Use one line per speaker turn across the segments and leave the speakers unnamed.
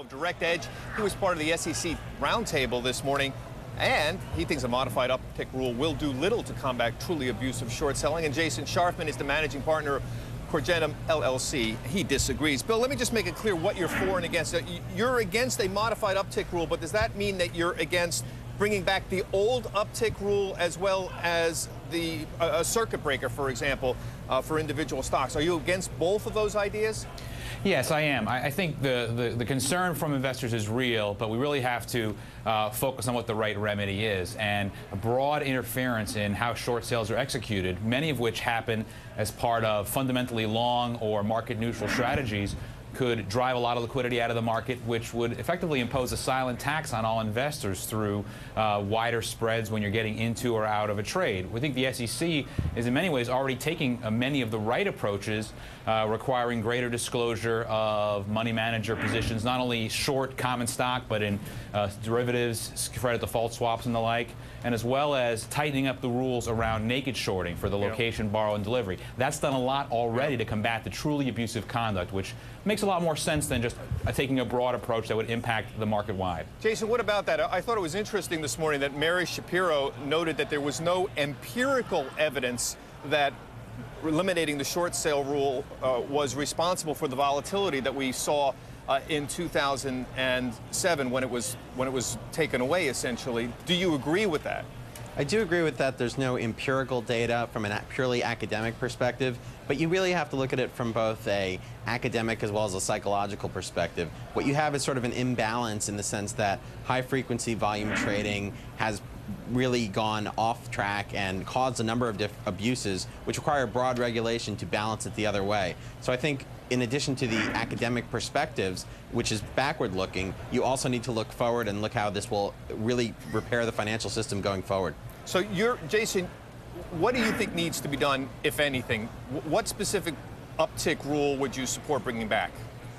of directedge. He was part of the SEC roundtable this morning, and he thinks a modified uptick rule will do little to combat truly abusive short selling. And Jason Scharfman is the managing partner of Corgentum, LLC. He disagrees. Bill, let me just make it clear what you're for and against. You're against a modified uptick rule, but does that mean that you're against bringing back the old uptick rule as well as the circuit breaker, for example, for individual stocks? Are you against both of those ideas?
Yes, I am. I think the concern from investors is real, but we really have to focus on what the right remedy is. And a broad interference in how short sales are executed, many of which happen as part of fundamentally long or market-neutral strategies, could drive a lot of liquidity out of the market, which would effectively impose a silent tax on all investors through wider spreads when you're getting into or out of a trade. We think the SEC is in many ways already taking many of the right approaches, requiring greater disclosure of money manager positions, not only short common stock, but in derivatives, credit default swaps and the like, and as well as tightening up the rules around naked shorting for the location, borrow, and delivery. That's done a lot already to combat the truly abusive conduct, which makes a lot more sense than just taking a broad approach that would impact the market wide.
Jason, what about that? I thought it was interesting this morning that Mary Shapiro noted that there was no empirical evidence that eliminating the short sale rule was responsible for the volatility that we saw in 2007 when it was taken away, essentially. Do you agree with that?
I do agree with that. There's no empirical data from a purely academic perspective, but you really have to look at it from both a academic as well as a psychological perspective. What you have is sort of an imbalance in the sense that high-frequency volume trading has really gone off track and caused a number of abuses, which require broad regulation to balance it the other way. So I think in addition to the academic perspectives, which is backward-looking, you also need to look forward and look how this will really repair the financial system going forward.
So Jason, what do you think needs to be done, if anything? What specific uptick rule would you support bringing back?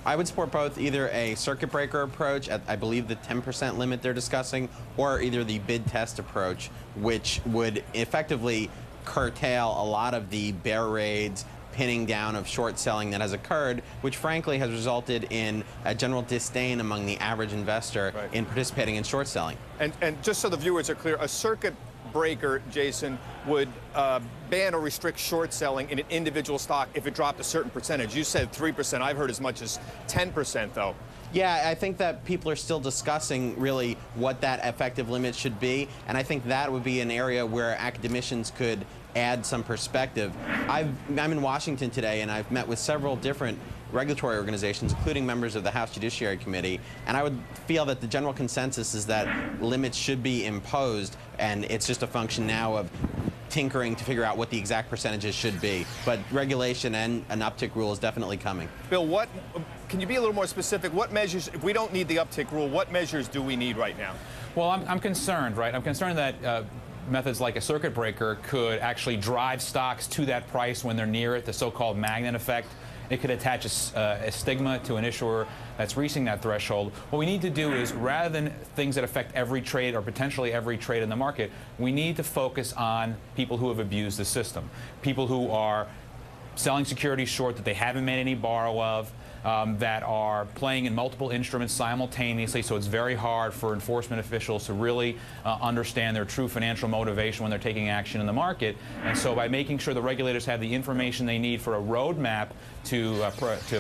I would support both either a circuit breaker approach at, I believe, the 10% limit they're discussing, or either the bid test approach, which would effectively curtail a lot of the bear raids, pinning down of short selling that has occurred, which frankly has resulted in a general disdain among the average investor in participating in short selling. And
just so the viewers are clear, a circuit breaker, Jason, would ban or restrict short selling in an individual stock if it dropped a certain percentage. You said 3%. I've heard as much as 10%, though.
Yeah, I think that people are still discussing really what that effective limit should be, and I think that would be an area where academicians could add some perspective. I'm in Washington today, and I've met with several different regulatory organizations, including members of the House Judiciary Committee, and I would feel that the general consensus is that limits should be imposed, and it's just a function now of tinkering to figure out what the exact percentages should be. But regulation and an uptick rule is definitely coming.
Bill, can you be a little more specific? What measures, if we don't need the uptick rule, what measures do we need right now?
Well, I'm concerned, right? I'm concerned that methods like a circuit breaker could actually drive stocks to that price when they're near it, the so-called magnet effect. It could attach a stigma to an issuer that's reaching that threshold. What we need to do is, rather than things that affect every trade or potentially every trade in the market, we need to focus on people who have abused the system, people who are selling securities short that they haven't made any borrow of, that are playing in multiple instruments simultaneously, so it's very hard for enforcement officials to really understand their true financial motivation when they're taking action in the market. And so by making sure the regulators have the information they need for a roadmap to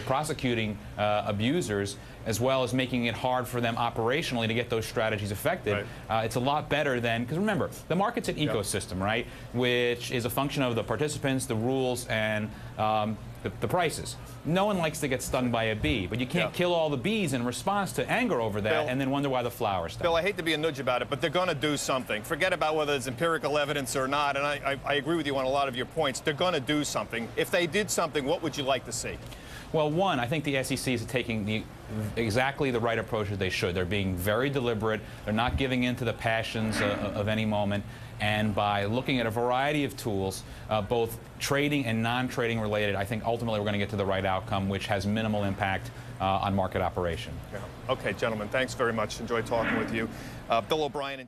prosecuting abusers, as well as making it hard for them operationally to get those strategies effective, it's a lot better than, because remember, the market's an ecosystem, right, which is a function of the participants, the rules, and the prices. No one likes to get stung by a bee, but you can't kill all the bees in response to anger over that, Bill, and then wonder why the flowers stop.
Bill, I hate to be a nudge about it, but they're going to do something. Forget about whether it's empirical evidence or not, and I agree with you on a lot of your points. They're going to do something. If they did something, what would you like to see?
Well, one, I think the SEC is taking exactly the right approach that they should. They're being very deliberate. They're not giving in to the passions of any moment. And by looking at a variety of tools, both trading and non-trading related, I think ultimately we're going to get to the right outcome, which has minimal impact on market operation.
Okay, gentlemen, thanks very much. Enjoyed talking with you. Bill O'Brien and